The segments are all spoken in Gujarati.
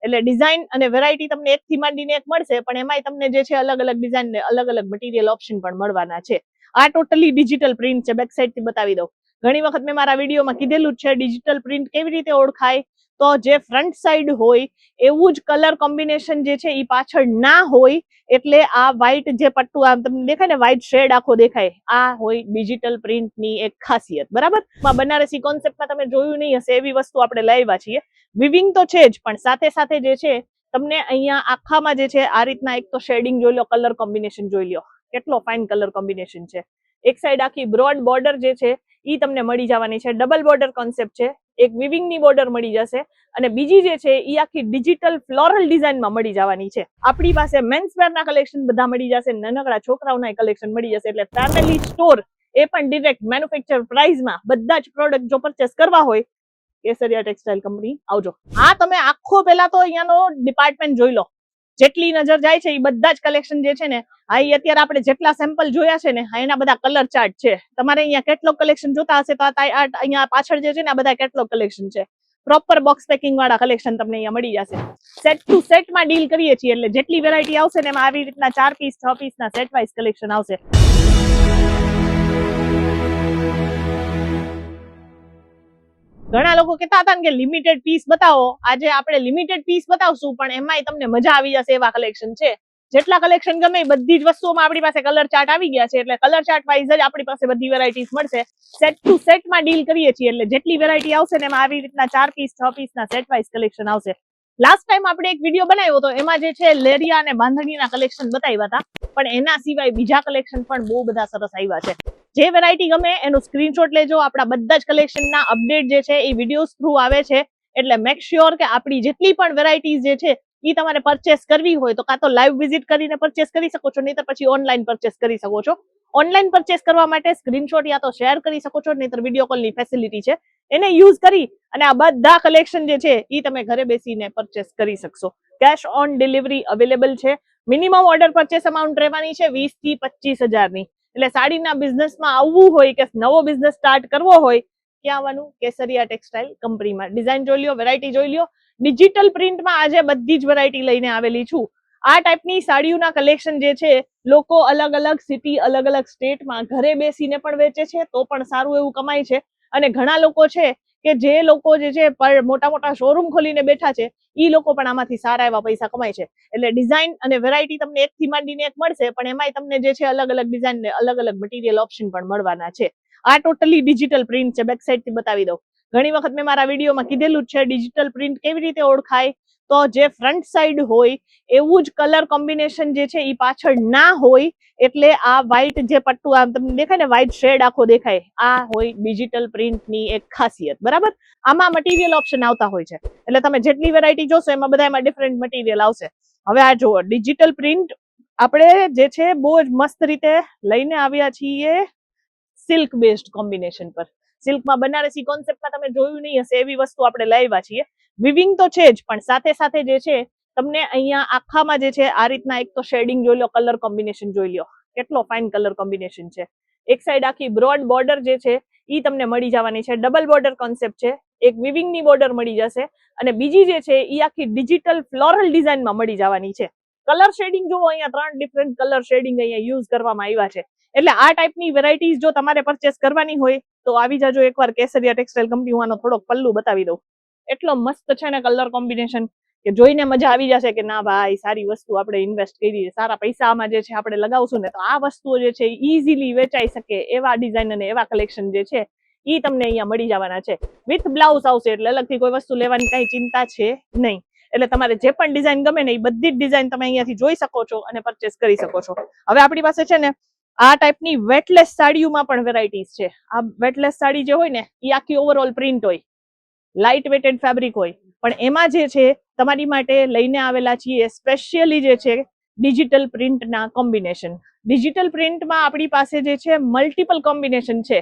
એટલે ડિઝાઇન અને વેરાયટી તમને એકથી માંડીને એક મળશે, પણ એમાંય તમને જે છે અલગ અલગ ડિઝાઇન ને અલગ અલગ મટીરિયલ ઓપ્શન પણ મળવાના છે. આ ટોટલી ડિજિટલ પ્રિન્ટ છે. બેક સાઈડ થી બતાવી દઉં. ઘણી વખત મેં મારા વિડીયોમાં કીધેલું જ છે ડિજિટલ પ્રિન્ટ કેવી રીતે ઓળખાય. તો જે ફ્રન્ટ સાઈડ હોય એવું જ કલર કોમ્બિનેશન જે છે એ પાછળ ના હોય, એટલે આ વ્હાઈટ જે પટ્ટું આમ તમને દેખાય ને, વ્હાઈટ શેડ આખો દેખાય, આ હોય ડિજિટલ પ્રિન્ટ ની એક ખાસિયત. બરાબર. બનારસી કોન્સેપ્ટમાં તમે જોયું નહીં હશે એવી વસ્તુ આપણે લાવ્યા છીએ. વિવિંગ તો છે જ, પણ સાથે સાથે જે છે તમને અહીંયા આખામાં જે છે આ રીતના એક તો શેડિંગ જોઈ લો, કલર કોમ્બિનેશન જોઈ લો, કેટલો ફાઇન કલર કોમ્બિનેશન છે. એક સાઈડ આખી બ્રોડ બોર્ડર જે છે ઈ તમને મળી જવાની છે. ડબલ બોર્ડર કોન્સેપ્ટ છે. એક વિવિંગ ની બોર્ડર મળી જશે અને બીજી જે છે ઈ આખી ડિજિટલ ફ્લોરલ ડિઝાઇનમાં મળી જવાની છે. આપણી પાસે મેન્સ વેર ના કલેક્શન બધા મળી જશે, નાનકડા છોકરાઓના કલેક્શન મળી જશે. એટલે ફેમિલી સ્ટોર એ પણ ડિરેક્ટ મેન્યુફેક્ચર પ્રાઇસમાં બધા જ પ્રોડક્ટ જો પરચેસ કરવા હોય, કેસરિયા ટેક્સટાઇલ કંપની આવજો. આ તમે આખો પેલા તો અહીંયાનો ડિપાર્ટમેન્ટ જોઈ લો. જેટલી નજર જાય છે એ બધા જ કલેક્શન જે છે ને, આ અત્યારે આપણે જેટલા સેમ્પલ જોયા છે ને, એના બધા કલર ચાર્ટ છે. તમારે અહીંયા કેટલોગ કલેક્શન જોતા હશે તો અહીંયા પાછળ જે છે ને આ બધા કેટલોગ કલેક્શન છે. પ્રોપર બોક્સ પેકિંગ વાળા કલેક્શન તમને અહીંયા મળી જશે. સેટ ટુ સેટ માં ડીલ કરીએ છીએ, એટલે જેટલી વેરાયટી આવશે ને એમાં આવી રીતના 4 પીસ 6 પીસ ના સેટ વાઇઝ કલેક્શન આવશે. ઘણા લોકો કહેતા હતા કે લિમિટેડ પીસ બતાવો. આજે આપણે લિમિટેડ પીસ બતાવશું, પણ એમાંય તમને મજા આવી જશે એવા કલેક્શન છે. જેટલા કલેક્શન ગમે બધી જ વસ્તુઓમાં આપણી પાસે કલર ચાર્ટ આવી ગયા છે, એટલે કલર ચાર્ટ વાઇઝ જ આપણી પાસે બધી વેરાયટીઝ મળશે. સેટ ટુ સેટ માં ડીલ કરીએ છીએ, એટલે જેટલી વેરાયટી આવશે ને એમાં આવી રીતના 4 પીસ 6 પીસ ના સેટ વાઇઝ કલેક્શન આવશે. લાસ્ટ ટાઈમ આપણે એક વિડીયો બનાવ્યો હતો, એમાં જે છે લેરિયા અને બાંધણીના કલેક્શન બતાવ્યા હતા, પણ એના સિવાય બીજા કલેક્શન પણ બહુ બધા સરસ આવ્યા છે. જે વેરાયટી ગમે એનું સ્ક્રીનશોટ લેજો. આપણા બધા જ કલેક્શનના અપડેટ જે છે એ વિડીયોઝ થ્રુ આવે છે, એટલે મેક શ્યોર કે આપણી જેટલી પણ વેરાયટીઝ જે છે એ તમારે પરચેસ કરવી હોય તો કાં તો લાઈવ વિઝિટ કરીને પરચેસ કરી શકો છો, નહીતર પછી ઓનલાઈન પરચેસ કરી શકો છો. ઓનલાઈન પરચેસ કરવા માટે સ્ક્રીનશોટ યા તો શેર કરી શકો છો, નહીતર વિડીયો કોલની ફેસિલિટી છે એને યુઝ કરી અને આ બધા કલેક્શન જે છે એ તમે ઘરે બેસીને પરચેસ કરી શકશો. કેશ ઓન ડિલિવરી અવેલેબલ છે. મિનિમમ ઓર્ડર પરચેસ અમાઉન્ટ રહેવાની છે 20 થી 25,000 ની. એટલે સાડીના બિઝનેસમાં આવવું હોય કે નવો બિઝનેસ સ્ટાર્ટ કરવો હોય, ક્યાં આવવાનું? કેસરિયા ટેક્સટાઇલ કંપનીમાં. ડિઝાઇન જોઈ લ્યો, વેરાયટી જોઈ લ્યો. ડિજિટલ પ્રિન્ટમાં આજે બધી જ વેરાયટી લઈને આવેલી છું. આ ટાઈપની સાડીઓના કલેક્શન જે છે લોકો અલગ અલગ સિટી, અલગ અલગ સ્ટેટમાં ઘરે બેસીને પણ વેચે છે, તો પણ સારું એવું કમાય છે. અને ઘણા લોકો છે કે જે લોકો જે છે મોટા મોટા શોરૂમ ખોલીને બેઠા છે, ઈ લોકો પણ આમાંથી સારા એવા પૈસા કમાય છે. એટલે ડિઝાઇન અને વેરાયટી તમને એકથી માંડીને એક મળશે, પણ એમાંય તમને જે છે અલગ અલગ ડિઝાઇન ને અલગ અલગ મટીરિયલ ઓપ્શન પણ મળવાના છે. આ ટોટલી ડિજિટલ પ્રિન્ટ છે. બેક સાઈડ થી બતાવી દઉં. ઘણી વખત મેં મારા વિડીયોમાં કીધેલું જ છે ડિજિટલ પ્રિન્ટ કેવી રીતે ઓળખાય. તો જે ફ્રન્ટ સાઈડ હોય એવું જ કલર કોમ્બિનેશન જે છે એ પાછળ ના હોય, એટલે આ વ્હાઈટ જે પટ્ટું આમ તમને દેખાય ને, વ્હાઈટ શેડ આખો દેખાય, આ હોય ડિજિટલ પ્રિન્ટ ની એક ખાસિયત. બરાબર. આમાં મટીરિયલ ઓપ્શન આવતા હોય છે, એટલે તમે જેટલી વેરાયટી જોશો એમાં બધામાં ડિફરન્ટ મટીરિયલ આવશે. હવે આ જુઓ, ડિજિટલ પ્રિન્ટ આપણે જે છે બહુ જ મસ્ત રીતે લઈને આવ્યા છીએ સિલ્ક બેઝડ કોમ્બિનેશન પર. સિલ્કમાં બનારસી કોન્સેપ્ટમાં તમે જોયું નહીં હશે એવી વસ્તુ આપણે લાવ્યા છીએ. વિવિંગ તો છે જ, પણ સાથે સાથે જે છે તમને અહીંયા આખામાં જે છે આ રીતના એક તો શેડિંગ જોઈ લો, કલર કોમ્બિનેશન જોઈ લો, કેટલો ફાઇન કલર કોમ્બિનેશન છે. એક સાઈડ આખી બ્રોડ બોર્ડર જે છે ઈ તમને મળી જવાની છે. ડબલ બોર્ડર કોન્સેપ્ટ છે. એક વિવિંગ ની બોર્ડર મળી જશે અને બીજી જે છે ઈ આખી ડિજિટલ ફ્લોરલ ડિઝાઇનમાં મળી જવાની છે. કલર શેડિંગ જુઓ, અહીંયા 3 ડિફરન્ટ કલર શેડિંગ અહીંયા યુઝ કરવામાં આવ્યા છે. એટલે આ ટાઈપની વેરાયટીઝ જો તમારે પરચેસ કરવાની હોય તો આવી જાજો એકવાર કેસરિયા ટેક્સટાઇલ કંપની. હું આનો થોડોક પલ્લુ બતાવી દઉં. એટલો મસ્ત છે ને કલર કોમ્બિનેશન કે જોઈને મજા આવી જશે કે ના ભાઈ, સારી વસ્તુ આપણે ઇન્વેસ્ટ કરી, સારા પૈસા આમાં જે છે આપણે લગાવશું ને તો આ વસ્તુઓ જે છે ઈઝીલી વેચાઈ શકે એવા ડિઝાઇન અને એવા કલેક્શન જે છે ઈ તમને અહીંયા મળી જવાના છે. વિથ બ્લાઉઝ આવશે, એટલે અલગથી કોઈ વસ્તુ લેવાની કઈ ચિંતા છે નહીં. એટલે તમારે જે પણ ડિઝાઇન ગમે ને એ બધી જ ડિઝાઇન તમે અહીંયાથી જોઈ શકો છો અને પરચેસ કરી શકો છો. હવે આપણી પાસે છે ને આ ટાઈપની વેટલેસ સાડીઓમાં પણ વેરાયટીઝ છે. આ વેટલેસ સાડી જે હોય ને એ આખી ઓવરઓલ પ્રિન્ટ હોય, લાઇટ વેટેડ ફેબ્રિક હોય, પણ એમાં જે છે તમારી માટે લઈને આવેલા છીએ સ્પેશિયલી જે છે ડિજિટલ પ્રિન્ટના કોમ્બિનેશન. ડિજિટલ પ્રિન્ટમાં આપણી પાસે જે છે મલ્ટિપલ કોમ્બિનેશન છે.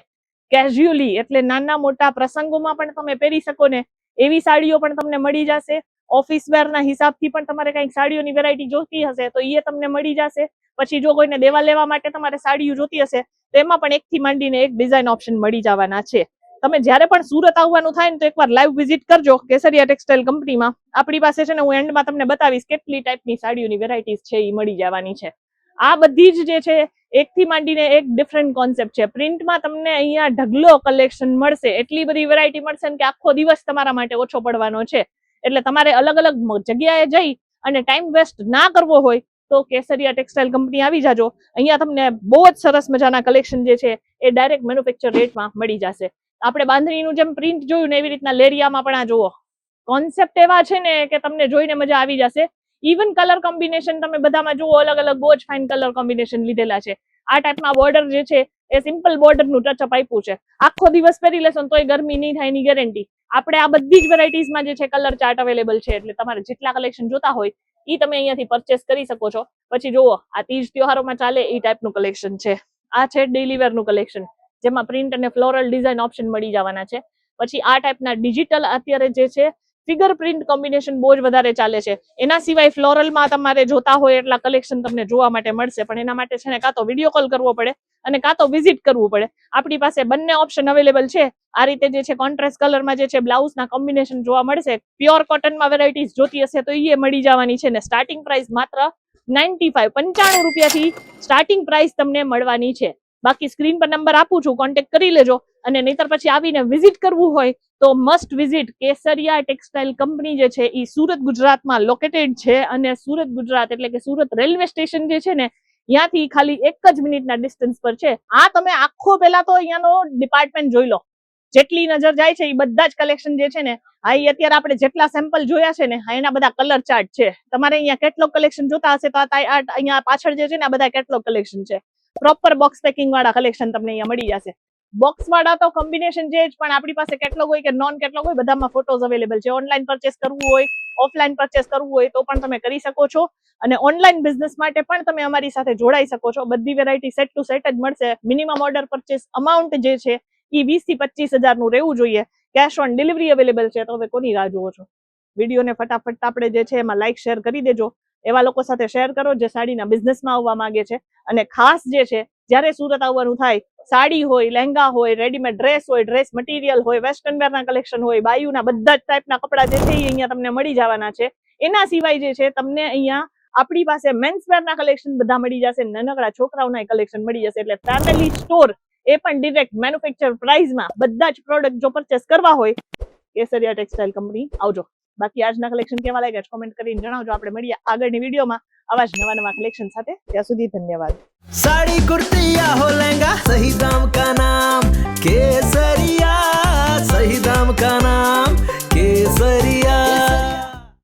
કેઝ્યુઅલી એટલે નાના મોટા પ્રસંગોમાં પણ તમે પહેરી શકો ને એવી સાડીઓ પણ તમને મળી જશે. ઓફિસ વેરના હિસાબથી પણ તમારે કંઈક સાડીઓની વેરાયટી જોતી હશે તો એ તમને મળી જશે. પછી જો કોઈને દેવા લેવા માટે તમારે સાડીઓ જોતી હશે તો એમાં પણ એકથી માંડીને એક ડિઝાઇન ઓપ્શન મળી જવાના છે. તમે જ્યારે પણ સુરત આવવાનું થાય ને તો એકવાર લાઈવ વિઝિટ કરજો કેસરિયા ટેક્સટાઇલ કંપનીમાં. આપણી પાસે છે ને હું એન્ડમાં તમને બતાવીશ કેટલી ટાઈપની સાડીઓની વેરાયટીઝ છે એ મળી જવાની છે. આ બધી જ જે છે એકથી માંડીને એક ડિફરન્ટ કોન્સેપ્ટ છે. પ્રિન્ટમાં તમને અહીંયા ઢગલો કલેક્શન મળશે, એટલી બધી વેરાયટી મળશે ને કે આખો દિવસ તમારા માટે ઓછો પડવાનો છે. એટલે તમારે અલગ અલગ જગ્યાએ જઈ અને ટાઈમ વેસ્ટ ના કરવો હોય તો કેસરિયા ટેક્સટાઇલ કંપની આવી જાજો. અહીંયા તમને બહુ જ સરસ મજાના કલેક્શન જે છે એ ડાયરેક્ટ મેન્યુફેક્ચર રેટમાં મળી જશે. આપણે બાંધણીનું જેમ પ્રિન્ટ જોયું ને એવી રીતના લેરિયામાં પણ આ જુઓ, કોન્સેપ્ટ એવા છે ને કે તમને જોઈને મજા આવી જશે. ઇવન કલર કોમ્બિનેશન તમે બધામાં જુઓ, અલગ અલગ બહુ જ ફાઇન કલર કોમ્બિનેશન લીધેલા છે. આ ટાઈપના બોર્ડર જે છે એ સિમ્પલ બોર્ડરનું ટચઅપ આપ્યું છે. આખો દિવસ પહેરી લેશો તોય ગરમી નહીં થાય એની ગેરંટી. આપણે આ બધી જ વેરાયટીઝમાં જે છે કલર ચાર્ટ અવેલેબલ છે, એટલે તમારે જેટલા કલેક્શન જોતા હોય એ તમે અહીંયાથી પરચેસ કરી શકો છો. પછી જુઓ, આ તીજ ત્યોહારોમાં ચાલે એ ટાઈપનું કલેક્શન છે. આ છે ડેલી વેરનું કલેક્શન, જેમાં પ્રિન્ટ અને ફ્લોરલ ડિઝાઇન ઓપ્શન મળી જવાના છે. પછી આ ટાઈપના ડિજિટલ અત્યારે જે છે ફિગર પ્રિન્ટ કોમ્બિનેશન બહુ જ વધારે ચાલે છે. એના સિવાય ફ્લોરલમાં તમારે જોતા હોય એટલા કલેક્શન તમને જોવા માટે મળશે, પણ એના માટે છે ને કાં તો વિડીયો કોલ કરવો પડે અને કાં તો વિઝિટ કરવું પડે. આપણી પાસે બંને ઓપ્શન અવેલેબલ છે. આ રીતે જે છે કોન્ટ્રાસ્ટ કલરમાં જે છે બ્લાઉઝના કોમ્બિનેશન જોવા મળશે. પ્યોર કોટનમાં વેરાયટીઝ જોતી હશે તો એ મળી જવાની છે ને સ્ટાર્ટિંગ પ્રાઇસ માત્ર 95 રૂપિયાથી સ્ટાર્ટિંગ પ્રાઇસ તમને મળવાની છે. બાકી સ્ક્રીન પર નંબર આપું છું, કોન્ટેક્ટ કરી લેજો. અને નહીતર પછી આવીને વિઝિટ કરવું હોય તો મસ્ટ વિઝિટ કેસરિયા ટેક્સટાઇલ કંપની જે છે એ સુરત ગુજરાતમાં લોકેટેડ છે. અને સુરત ગુજરાત એટલે કે સુરત રેલવે સ્ટેશન જે છે ને ત્યાંથી ખાલી 1 જ મિનિટના ડિસ્ટન્સ પર છે. આ તમે આખો પહેલા તો અહીંયાનો ડિપાર્ટમેન્ટ જોઈ લો. જેટલી નજર જાય છે એ બધા જ કલેક્શન જે છે ને અત્યારે આપણે જેટલા સેમ્પલ જોયા છે ને એના બધા કલર ચાર્ટ છે. તમારે અહીંયા કેટલોગ કલેક્શન જોતા હશે તો અહીંયા પાછળ જે છે ને આ બધા કેટલોગ કલેક્શન છે. પ્રોપર બોક્સ પેકિંગ વાળા કલેક્શન તમને અહીંયા મળી જશે. બોક્સ વાળા તો કોમ્બિનેશન જે પણ આપણી પાસે કેટલોગ હોય કે નોન કેટલોગ હોય બધામાં ફોટોઝ અવેલેબલ છે. ઓનલાઈન પરચેસ કરવું હોય, ઓફલાઈન પરચેસ કરવું હોય તો પણ તમે કરી શકો છો. અને ઓનલાઈન બિઝનેસ માટે પણ તમે અમારી સાથે જોડાઈ શકો છો. બધી વેરાયટી સેટ ટુ સેટ જ મળશે. મિનિમમ ઓર્ડર પરચેસ અમાઉન્ટ જે છે એ 20 થી 25 હજારનું રહેવું જોઈએ. કેશ ઓન ડિલિવરી અવેલેબલ છે. તો હવે કોની રાહ જુઓ છો? વિડીયોને ફટાફટ આપણે જે છે એમાં લાઈક શેર કરી દેજો. એવા લોકો સાથે શેર કરો જે સાડીના બિઝનેસમાં આવવા માંગે છે. અને ખાસ જે છે જ્યારે સુરત આવવાનું થાય, સાડી હોય, લહેંગા હોય, રેડીમેડ ડ્રેસ હોય, ડ્રેસ મટીરિયલ હોય, વેસ્ટર્ન વેરના કલેક્શન હોય, બાયુના બધા જ ટાઈપના કપડા જે છે એ અહીંયા તમને મળી જવાના છે. એના સિવાય જે છે તમને અહીંયા આપણી પાસે મેન્સ વેરના કલેક્શન બધા મળી જશે. નાનકડા છોકરાઓના કલેક્શન મળી જશે. એટલે ફેમિલી સ્ટોર એ પણ ડિરેક્ટ મેન્યુફેક્ચર પ્રાઇસમાં બધા જ પ્રોડક્ટ જો પરચેસ કરવા હોય કેસરિયા ટેક્સટાઇલ કંપની આવજો. બાકી આજના કલેક્શન કેવા લાગ્યા કોમેન્ટ કરીને જણાવજો. આપણે મળીએ આગળની વિડીયોમાં આવા જ નવા કલેક્શન સાથે. ત્યાં સુધી ધન્યવાદ. साड़ी कुर्ती या हो लहंगा, सही दाम का नाम केसरिया, सही दाम का नाम केसरिया.